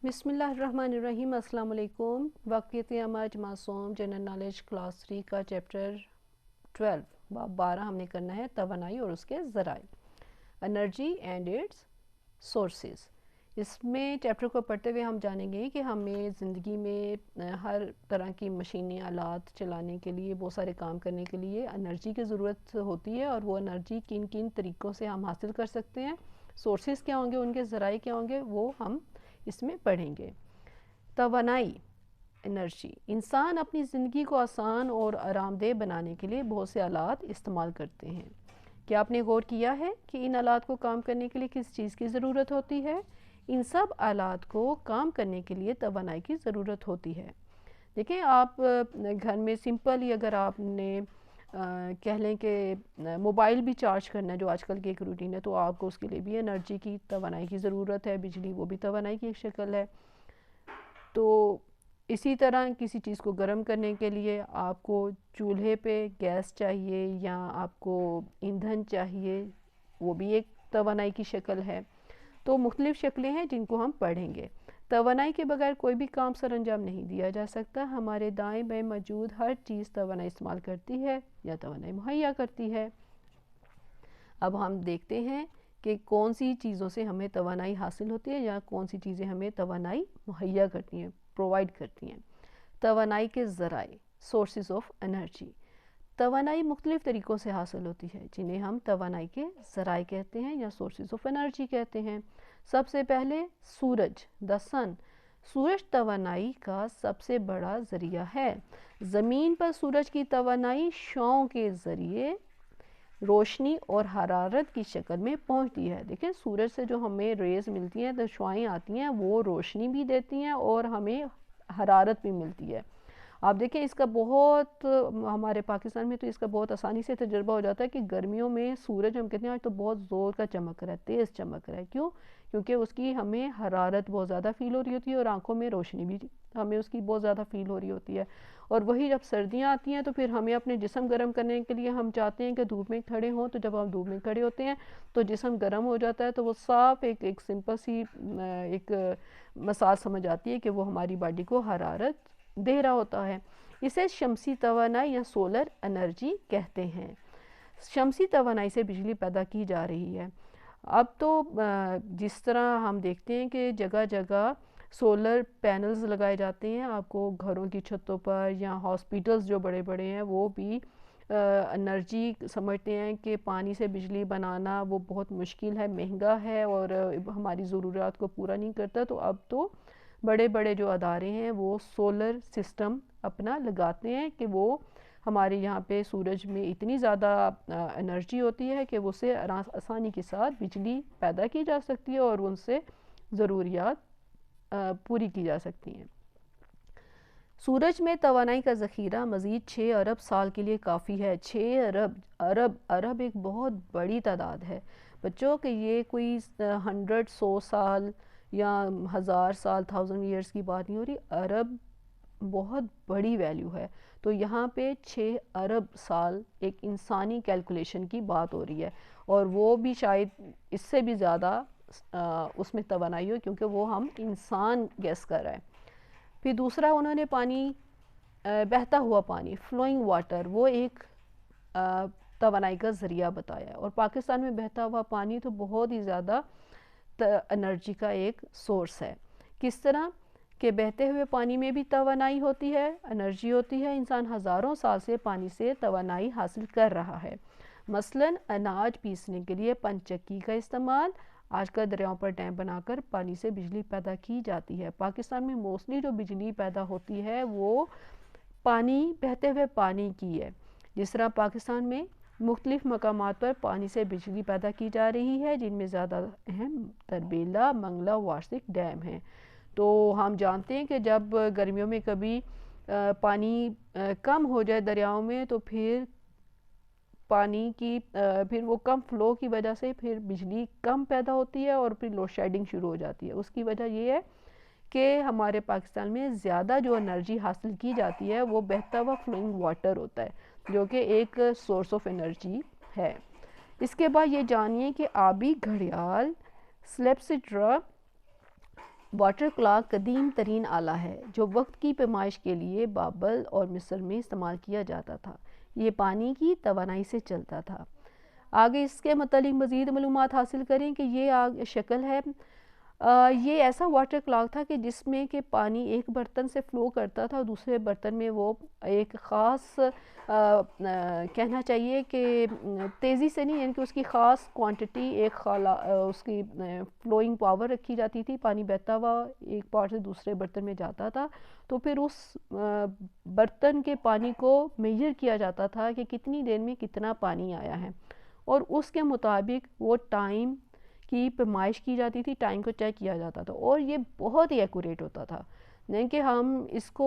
بسم اللہ الرحمن الرحیم۔ السلام علیکم۔ واقعیت عامہ معصوم جنرل نالج کلاس 3 کا چیپٹر 12 باب 12 ہم نے کرنا ہے توانائی اور اس کے ذرائع، انرجی اینڈ اٹس سورسز۔ اس میں چیپٹر کو پڑھتے ہوئے ہم جانیں گے کہ ہمیں زندگی میں ہر طرح کی مشینیں آلات چلانے کے لیے، بہت سارے کام کرنے کے لیے انرجی کی ضرورت ہوتی ہے، اور وہ انرجی کن کن طریقوں سے ہم حاصل کر سکتے ہیں، سورسز کیا ہوں گے، ان کے ذرائع کیا ہوں گے، وہ ہم اس میں پڑھیں گے۔ توانائی، انرجی، انسان اپنی زندگی کو آسان اور آرام دہ بنانے کے لیے بہت سے آلات استعمال کرتے ہیں۔ کیا آپ نے غور کیا ہے کہ ان آلات کو کام کرنے کے لیے کس چیز کی ضرورت ہوتی ہے؟ ان سب آلات کو کام کرنے کے لیے توانائی کی ضرورت ہوتی ہے۔ دیکھیں، آپ گھر میں سمپل ہی اگر آپ نے کہہ لیں کہ موبائل بھی چارج کرنا ہے، جو آج کل کی ایک روٹین ہے، تو آپ کو اس کے لیے بھی انرجی کی، توانائی کی ضرورت ہے۔ بجلی وہ بھی توانائی کی ایک شکل ہے۔ تو اسی طرح کسی چیز کو گرم کرنے کے لیے آپ کو چولہے پہ گیس چاہیے یا آپ کو ایندھن چاہیے، وہ بھی ایک توانائی کی شکل ہے۔ تو مختلف شکلیں ہیں جن کو ہم پڑھیں گے۔ توانائی کے بغیر کوئی بھی کام سر انجام نہیں دیا جا سکتا۔ ہمارے دائیں بائیں موجود ہر چیز توانائی استعمال کرتی ہے یا توانائی مہیا کرتی ہے۔ اب ہم دیکھتے ہیں کہ کون سی چیزوں سے ہمیں توانائی حاصل ہوتی ہے یا کون سی چیزیں ہمیں توانائی مہیا کرتی ہیں، پرووائڈ کرتی ہیں۔ توانائی کے ذرائع، سورسز آف انرجی۔ توانائی مختلف طریقوں سے حاصل ہوتی ہے جنہیں ہم توانائی کے ذرائع کہتے ہیں یا سورسز آف انرجی کہتے ہیں۔ سب سے پہلے سورج، دا سن۔ سورج توانائی کا سب سے بڑا ذریعہ ہے۔ زمین پر سورج کی توانائی شعاعوں کے ذریعے روشنی اور حرارت کی شکل میں پہنچتی ہے۔ دیکھیں، سورج سے جو ہمیں ریز ملتی ہیں، تو شعاعیں آتی ہیں، وہ روشنی بھی دیتی ہیں اور ہمیں حرارت بھی ملتی ہے۔ آپ دیکھیں، اس کا بہت ہمارے پاکستان میں تو اس کا بہت آسانی سے تجربہ ہو جاتا ہے کہ گرمیوں میں سورج ہم کہتے ہیں آج تو بہت زور کا چمک رہا ہے، تیز چمک رہا ہے۔ کیوں؟ کیونکہ اس کی ہمیں حرارت بہت زیادہ فیل ہو رہی ہوتی ہے اور آنکھوں میں روشنی بھی ہمیں اس کی بہت زیادہ فیل ہو رہی ہوتی ہے۔ اور وہی جب سردیاں آتی ہیں تو پھر ہمیں اپنے جسم گرم کرنے کے لیے ہم چاہتے ہیں کہ دھوپ میں کھڑے ہوں، تو جب ہم دھوپ میں کھڑے ہوتے ہیں تو جسم گرم ہو جاتا ہے، تو وہ صاف ایک سمپل سی ایک مثال سمجھ آتی ہے کہ وہ ہماری باڈی کو حرارت دے رہا ہوتا ہے۔ اسے شمسی توانائی یا سولر انرجی کہتے ہیں۔ شمسی توانائی سے بجلی پیدا کی جا رہی ہے۔ اب تو جس طرح ہم دیکھتے ہیں کہ جگہ جگہ سولر پینلز لگائے جاتے ہیں، آپ کو گھروں کی چھتوں پر، یا ہاسپیٹلز جو بڑے بڑے ہیں وہ بھی انرجی سمجھتے ہیں کہ پانی سے بجلی بنانا وہ بہت مشکل ہے، مہنگا ہے اور ہماری ضروریات کو پورا نہیں کرتا۔ تو اب تو بڑے بڑے جو ادارے ہیں وہ سولر سسٹم اپنا لگاتے ہیں کہ وہ ہمارے یہاں پہ سورج میں اتنی زیادہ انرجی ہوتی ہے کہ وہ سے آسانی کے ساتھ بجلی پیدا کی جا سکتی ہے اور ان سے ضروریات پوری کی جا سکتی ہیں۔ سورج میں توانائی کا ذخیرہ مزید 6 ارب سال کے لیے کافی ہے۔ 6 ارب ایک بہت بڑی تعداد ہے بچوں، کہ یہ کوئی 100 سال یا 1000 سال 1000 ایئرز کی بات نہیں ہو رہی، ارب بہت بڑی ویلیو ہے۔ تو یہاں پہ 6 ارب سال ایک انسانی کیلکولیشن کی بات ہو رہی ہے، اور وہ بھی شاید اس سے بھی زیادہ اس میں توانائی ہو، کیونکہ وہ ہم انسان گیس کر رہے ہیں۔ پھر دوسرا انہوں نے پانی، بہتا ہوا پانی، فلوئنگ واٹر، وہ ایک توانائی کا ذریعہ بتایا ہے۔ اور پاکستان میں بہتا ہوا پانی تو بہت ہی زیادہ انرجی کا ایک سورس ہے۔ کس طرح کہ بہتے ہوئے پانی میں بھی توانائی ہوتی ہے، انرجی ہوتی ہے۔ انسان ہزاروں سال سے پانی سے توانائی حاصل کر رہا ہے۔ مثلاً اناج پیسنے کے لیے پن چکی کا استعمال، آج کل دریاؤں پر ڈیم بنا کر پانی سے بجلی پیدا کی جاتی ہے۔ پاکستان میں موسٹلی جو بجلی پیدا ہوتی ہے وہ پانی، بہتے ہوئے پانی کی ہے۔ جس طرح پاکستان میں مختلف مقامات پر پانی سے بجلی پیدا کی جا رہی ہے، جن میں زیادہ اہم تربیلا، منگلا، وارسک ڈیم ہیں۔ تو ہم جانتے ہیں کہ جب گرمیوں میں کبھی پانی کم ہو جائے دریاؤں میں، تو پھر پانی کی پھر وہ کم فلو کی وجہ سے پھر بجلی کم پیدا ہوتی ہے اور پھر لوڈ شیڈنگ شروع ہو جاتی ہے۔ اس کی وجہ یہ ہے کہ ہمارے پاکستان میں زیادہ جو انرجی حاصل کی جاتی ہے وہ بہتا ہوا فلوئنگ واٹر ہوتا ہے، جو کہ ایک سورس آف انرجی ہے۔ اس کے بعد یہ جانیے کہ آبی گھڑیال، سلیپسیڈرا، واٹر کلاک قدیم ترین آلہ ہے جو وقت کی پیمائش کے لیے بابل اور مصر میں استعمال کیا جاتا تھا۔ یہ پانی کی توانائی سے چلتا تھا۔ آگے اس کے متعلق مزید معلومات حاصل کریں کہ یہ شکل ہے۔ یہ ایسا واٹر کلاک تھا کہ جس میں کہ پانی ایک برتن سے فلو کرتا تھا اور دوسرے برتن میں وہ ایک خاص کہنا چاہیے کہ تیزی سے نہیں، یعنی کہ اس کی خاص کوانٹٹی اس کی فلوئنگ پاور رکھی جاتی تھی، پانی بہتا ہوا ایک پارٹ سے دوسرے برتن میں جاتا تھا، تو پھر اس برتن کے پانی کو میجر کیا جاتا تھا کہ کتنی دیر میں کتنا پانی آیا ہے، اور اس کے مطابق وہ ٹائم کی پیمائش کی جاتی تھی، ٹائم کو چیک کیا جاتا تھا، اور یہ بہت ہی ایکوریٹ ہوتا تھا۔ نہیں کہ ہم اس کو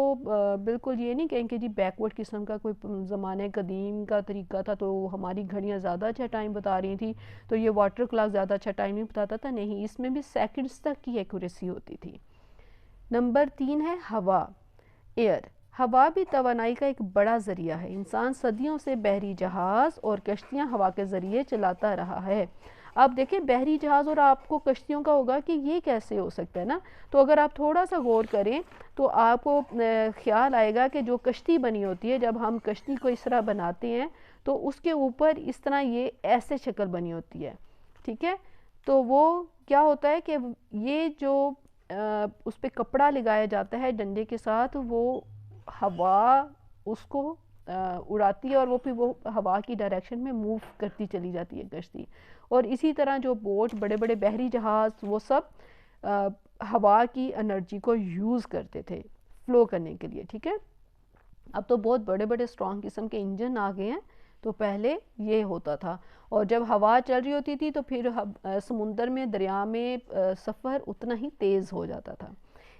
بالکل یہ نہیں کہیں کہ جی بیکورڈ قسم کا کوئی زمانے قدیم کا طریقہ تھا تو ہماری گھڑیاں زیادہ اچھا ٹائم بتا رہی تھیں تو یہ واٹر کلاک زیادہ اچھا ٹائم نہیں بتاتا تھا، نہیں، اس میں بھی سیکنڈز تک کی ایکوریسی ہوتی تھی۔ نمبر 3 ہے ہوا، ایئر۔ ہوا بھی توانائی کا ایک بڑا ذریعہ ہے۔ انسان صدیوں سے بحری جہاز اور کشتیاں ہوا کے ذریعے چلاتا رہا ہے۔ اب دیکھیں بحری جہاز اور آپ کو کشتیوں کا ہوگا کہ یہ کیسے ہو سکتا ہے نا، تو اگر آپ تھوڑا سا غور کریں تو آپ کو خیال آئے گا کہ جو کشتی بنی ہوتی ہے، جب ہم کشتی کو اس طرح بناتے ہیں تو اس کے اوپر اس طرح یہ ایسے شکل بنی ہوتی ہے، ٹھیک ہے، تو وہ کیا ہوتا ہے کہ یہ جو اس پہ کپڑا لگایا جاتا ہے ڈنڈے کے ساتھ، وہ ہوا اس کو اڑاتی ہے اور وہ پھر وہ ہوا کی ڈائریکشن میں موو کرتی چلی جاتی ہے کشتی، اور اسی طرح جو بوٹ، بڑے بڑے بحری جہاز، وہ سب ہوا کی انرجی کو یوز کرتے تھے فلو کرنے کے لیے، ٹھیک ہے۔ اب تو بہت بڑے بڑے اسٹرانگ قسم کے انجن آ گئے ہیں، تو پہلے یہ ہوتا تھا، اور جب ہوا چل رہی ہوتی تھی تو پھر سمندر میں، دریا میں سفر اتنا ہی تیز ہو جاتا تھا۔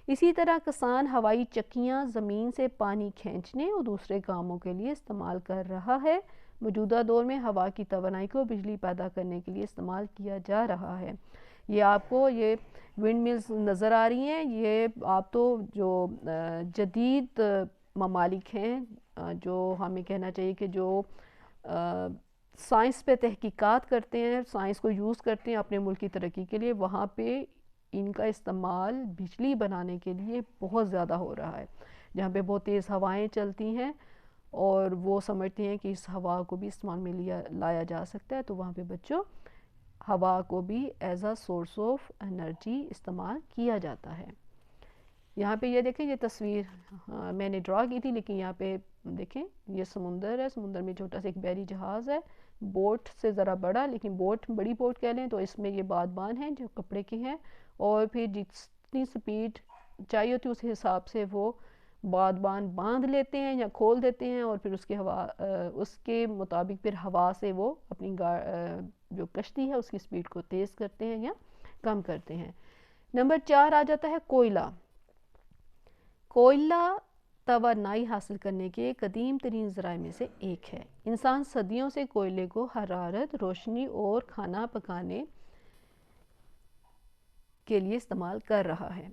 اسی طرح کسان ہوائی چکیاں زمین سے پانی کھینچنے اور دوسرے کاموں کے لیے استعمال کر رہا ہے۔ موجودہ دور میں ہوا کی توانائی کو بجلی پیدا کرنے کے لیے استعمال کیا جا رہا ہے۔ یہ آپ کو یہ ونڈ ملز نظر آ رہی ہیں، یہ آپ تو جو جدید ممالک ہیں، جو ہمیں کہنا چاہیے کہ جو سائنس پہ تحقیقات کرتے ہیں، سائنس کو یوز کرتے ہیں اپنے ملک کی ترقی کے لیے، وہاں پہ ان کا استعمال بجلی بنانے کے لیے بہت زیادہ ہو رہا ہے، جہاں پہ بہت تیز ہوائیں چلتی ہیں اور وہ سمجھتے ہیں کہ اس ہوا کو بھی استعمال میں لایا جا سکتا ہے، تو وہاں پہ بچوں ہوا کو بھی as a source of energy استعمال کیا جاتا ہے۔ یہاں پہ یہ دیکھیں، یہ تصویر میں نے ڈرا کی تھی، لیکن یہاں پہ دیکھیں یہ سمندر ہے، سمندر میں چھوٹا سا ایک بحری جہاز ہے، بوٹ سے ذرا بڑا، لیکن بوٹ بڑی بوٹ کہہ لیں تو اس میں یہ بادبان ہیں جو کپڑے کے ہیں، اور پھر جتنی سپیڈ چاہیے ہوتی ہے اس حساب سے وہ بادبان باندھ لیتے ہیں یا کھول دیتے ہیں، اور پھر اس کے مطابق پھر ہوا سے وہ اپنی جو کشتی ہے اس کی سپیڈ کو تیز کرتے ہیں یا کم کرتے ہیں۔ نمبر 4 آ جاتا ہے کوئلہ۔ کوئلہ توانائی حاصل کرنے کے قدیم ترین ذرائع میں سے ایک ہے۔ انسان صدیوں سے کوئلے کو حرارت، روشنی اور کھانا پکانے کے لیے استعمال کر رہا ہے۔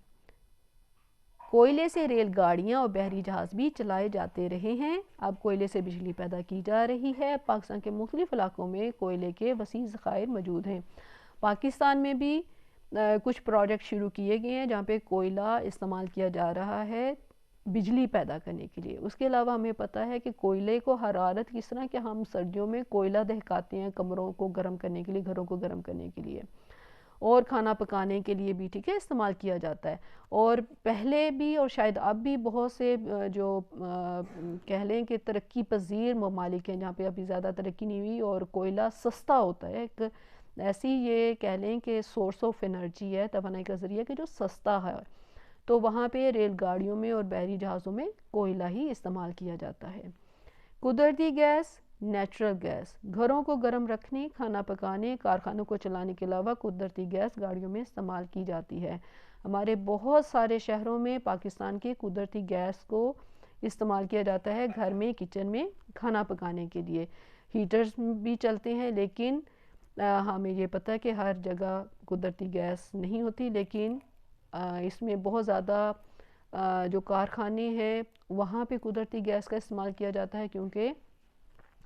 کوئلے سے ریل گاڑیاں اور بحری جہاز بھی چلائے جاتے رہے ہیں۔ اب کوئلے سے بجلی پیدا کی جا رہی ہے۔ پاکستان کے مختلف علاقوں میں کوئلے کے وسیع ذخائر موجود ہیں۔ پاکستان میں بھی کچھ پروجیکٹ شروع کیے گئے ہیں جہاں پہ کوئلہ استعمال کیا جا رہا ہے بجلی پیدا کرنے کے لیے۔ اس کے علاوہ ہمیں پتہ ہے کہ کوئلے کو حرارت کس طرح کہ ہم سردیوں میں کوئلہ دہکاتے ہیں کمروں کو گرم کرنے کے لیے، گھروں کو گرم کرنے کے لیے، اور کھانا پکانے کے لیے بھی، ٹھیک ہے، استعمال کیا جاتا ہے۔ اور پہلے بھی اور شاید اب بھی بہت سے جو کہہ لیں کہ ترقی پذیر ممالک ہیں جہاں پہ ابھی زیادہ ترقی نہیں ہوئی اور کوئلہ سستا ہوتا ہے، ایک ایسی یہ کہہ لیں کہ سورس آف انرجی ہے، توانائی کا ذریعہ کہ جو سستا ہے، تو وہاں پہ ریل گاڑیوں میں اور بحری جہازوں میں کوئلہ ہی استعمال کیا جاتا ہے۔ قدرتی گیس، نیچرل گیس، گھروں کو گرم رکھنے، کھانا پکانے، کارخانوں کو چلانے کے علاوہ قدرتی گیس گاڑیوں میں استعمال کی جاتی ہے۔ ہمارے بہت سارے شہروں میں پاکستان کے قدرتی گیس کو استعمال کیا جاتا ہے گھر میں، کچن میں کھانا پکانے کے لیے۔ ہیٹرز بھی چلتے ہیں، لیکن ہمیں یہ پتہ ہے کہ ہر جگہ قدرتی گیس نہیں ہوتی، لیکن اس میں بہت زیادہ جو کارخانے ہیں وہاں پہ قدرتی گیس کا استعمال کیا جاتا ہے، کیونکہ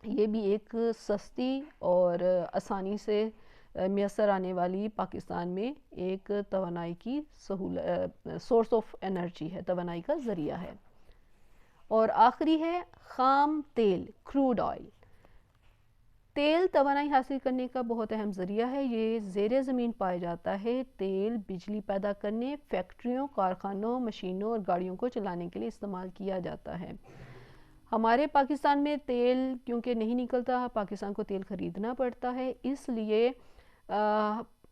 یہ بھی ایک سستی اور آسانی سے میسر آنے والی پاکستان میں ایک توانائی کی سورس آف انرجی ہے، توانائی کا ذریعہ ہے۔ اور آخری ہے خام تیل، کروڈ آئل۔ تیل توانائی حاصل کرنے کا بہت اہم ذریعہ ہے، یہ زیر زمین پایا جاتا ہے۔ تیل بجلی پیدا کرنے، فیکٹریوں، کارخانوں، مشینوں اور گاڑیوں کو چلانے کے لیے استعمال کیا جاتا ہے۔ ہمارے پاکستان میں تیل کیونکہ نہیں نکلتا، پاکستان کو تیل خریدنا پڑتا ہے، اس لیے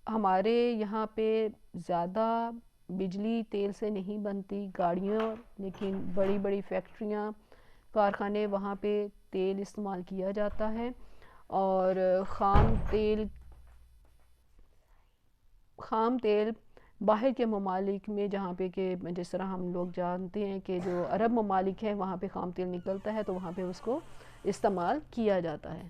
ہمارے یہاں پہ زیادہ بجلی تیل سے نہیں بنتی، گاڑیاں، لیکن بڑی بڑی فیکٹریاں، کارخانے، وہاں پہ تیل استعمال کیا جاتا ہے۔ اور خام تیل باہر کے ممالک میں، جہاں پہ کہ جس طرح ہم لوگ جانتے ہیں کہ جو عرب ممالک ہیں وہاں پہ خام تیل نکلتا ہے تو وہاں پہ اس کو استعمال کیا جاتا ہے۔